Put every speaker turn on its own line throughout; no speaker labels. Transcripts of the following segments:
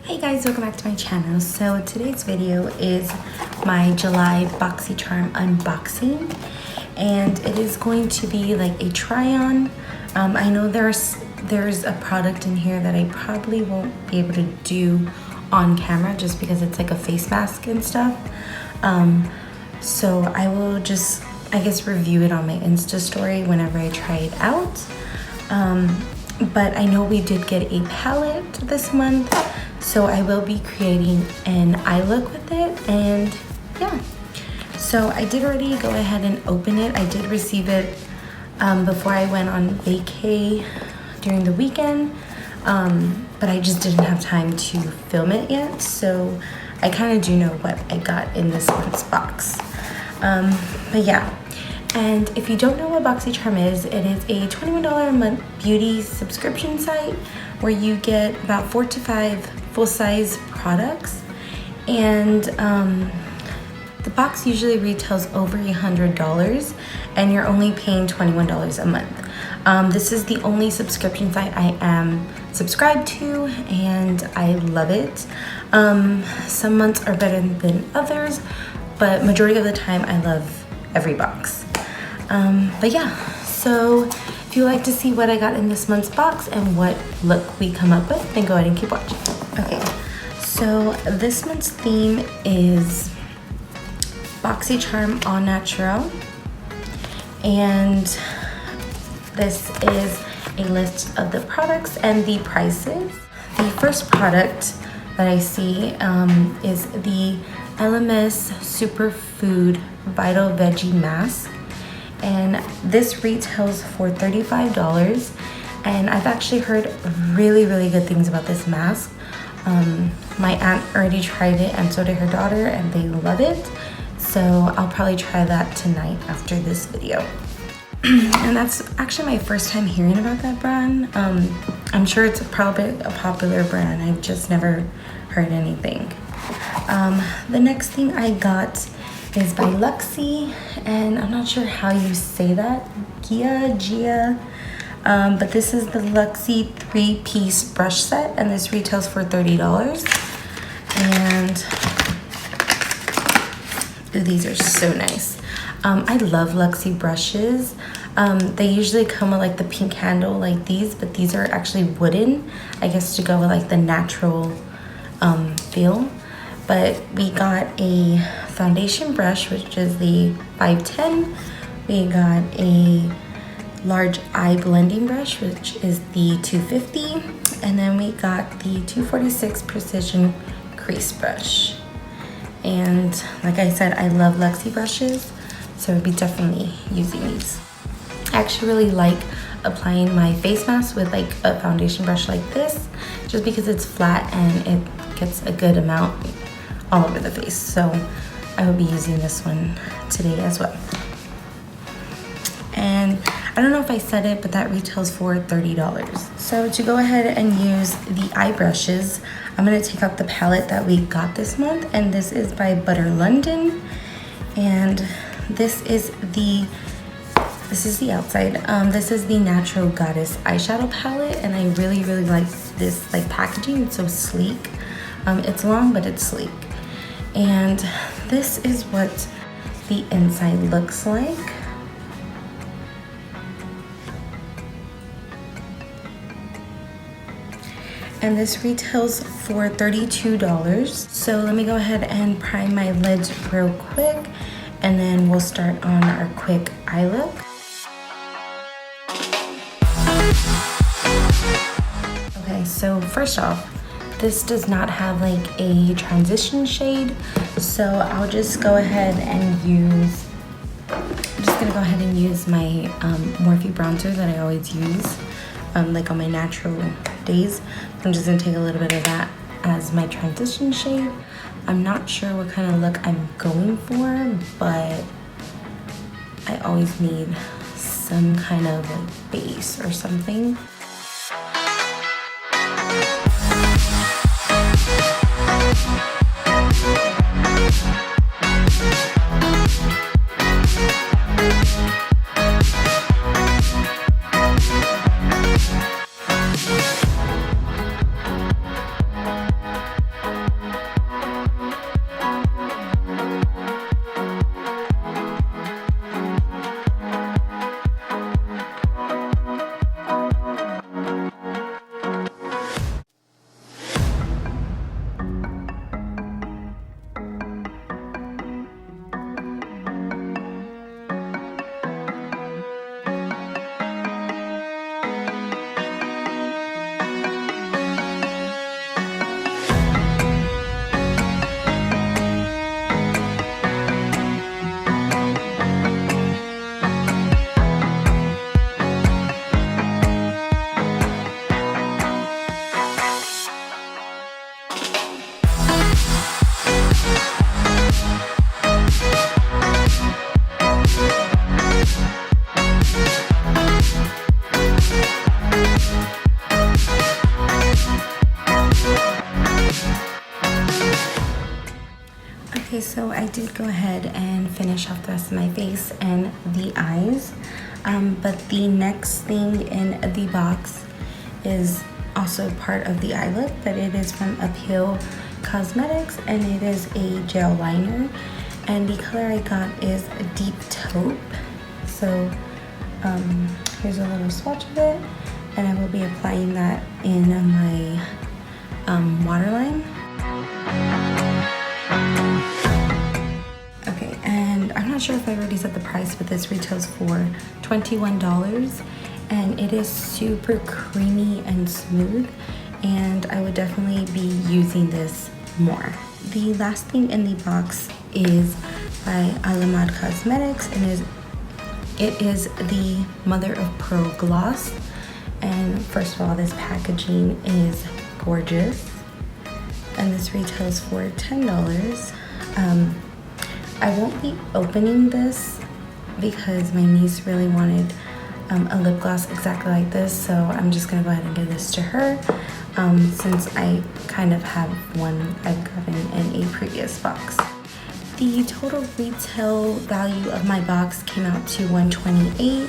Hey guys, welcome back to my channel. So today's video is my July Boxycharm unboxing, and it is going to be like a try-on. I know there's a product in here that I probably won't be able to do on camera just because it's like a face mask and stuff. So I will just, I guess, review it on my Insta story whenever I try it out. But I know we did get a palette this month, so I will be creating an eye look with it, and yeah. So I did already go ahead and open it. I did receive it before I went on vacay during the weekend, but I just didn't have time to film it yet, so I kind of do know what I got in this month's box. But yeah. And if you don't know what Boxycharm is, it is a $21 a month beauty subscription site where you get about 4 to 5 full-size products, and the box usually retails over $100 and you're only paying $21 a month. This is the only subscription site I am subscribed to, and I love it. Some months are better than others, but majority of the time I love every box. But yeah, so if you like to see what I got in this month's box and what look we come up with, then go ahead and keep watching. Okay, so this month's theme is Boxycharm All Natural, and this is a list of the products and the prices. The first product that I see is the LMS Superfood Vital Veggie Mask, and this retails for $35, and I've actually heard really good things about this mask. My aunt already tried it, and so did her daughter, and they love it, so I'll probably try that tonight after this video. And that's actually my first time hearing about that brand. I'm sure it's probably a popular brand, I've just never heard anything. The next thing I got is by Luxie, and I'm not sure how you say that, Gia, but this is the Luxie 3-piece brush set, and this retails for $30. And ooh, these are so nice. I love Luxie brushes. They usually come with like the pink handle like these, but these are actually wooden, I guess, to go with like the natural feel. But we got a foundation brush, which is the 510. We got a large eye blending brush, which is the 250. And then we got the 246 precision crease brush. And like I said, I love Luxie brushes, so I'll be definitely using these. I actually really like applying my face mask with like a foundation brush like this, just because it's flat and it gets a good amount all over the face. So I will be using this one today as well. And I don't know if I said it, but that retails for $30. So to go ahead and use the eye brushes, I'm going to take out the palette that we got this month, and this is by Butter London, and this is the outside. This is the Natural Goddess eyeshadow palette, and I really like this like packaging. It's so sleek. It's long, but it's sleek. And this is what the inside looks like. And this retails for $32. So let me go ahead and prime my lids real quick, and then we'll start on our quick eye look. Okay, so first off, this does not have like a transition shade, so I'll just go ahead and use, I'm just gonna go ahead and use my Morphe bronzer that I always use, like on my natural days. I'm just gonna take a little bit of that as my transition shade. I'm not sure what kind of look I'm going for, but I always need some kind of like base or something. Okay, so I did go ahead and finish off the rest of my face and the eyes, but the next thing in the box is also part of the eye look, but it is from July Cosmetics, and it is a gel liner, and the color I got is a deep taupe. So here's a little swatch of it, and I will be applying that in my waterline. Okay, and I'm not sure if I already said the price, but this retails for $21, and it is super creamy and smooth, and I would definitely be using this more. The last thing in the box is by July Cosmetics, and it is the Mother of Pearl gloss. And first of all, this packaging is gorgeous, and this retails for $10. I won't be opening this because my niece really wanted a lip gloss exactly like this, so I'm just gonna go ahead and give this to her since I kind of have one I've gotten in a previous box. The total retail value of my box came out to $128,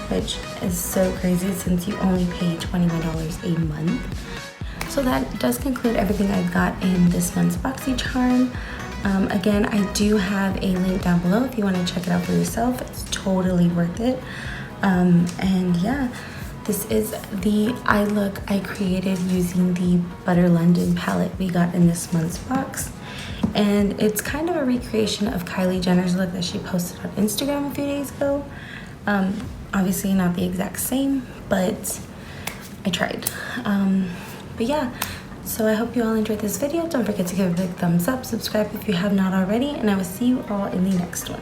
which is so crazy since you only pay $21 a month. So that does conclude everything I've got in this month's Boxycharm. Again, I do have a link down below if you want to check it out for yourself. It's totally worth it. And yeah, this is the eye look I created using the Butter London palette we got in this month's box. And it's kind of a recreation of Kylie Jenner's look that she posted on Instagram a few days ago. Obviously not the exact same, but I tried. But yeah, so I hope you all enjoyed this video. Don't forget to give it a big thumbs up, subscribe if you have not already, and I will see you all in the next one.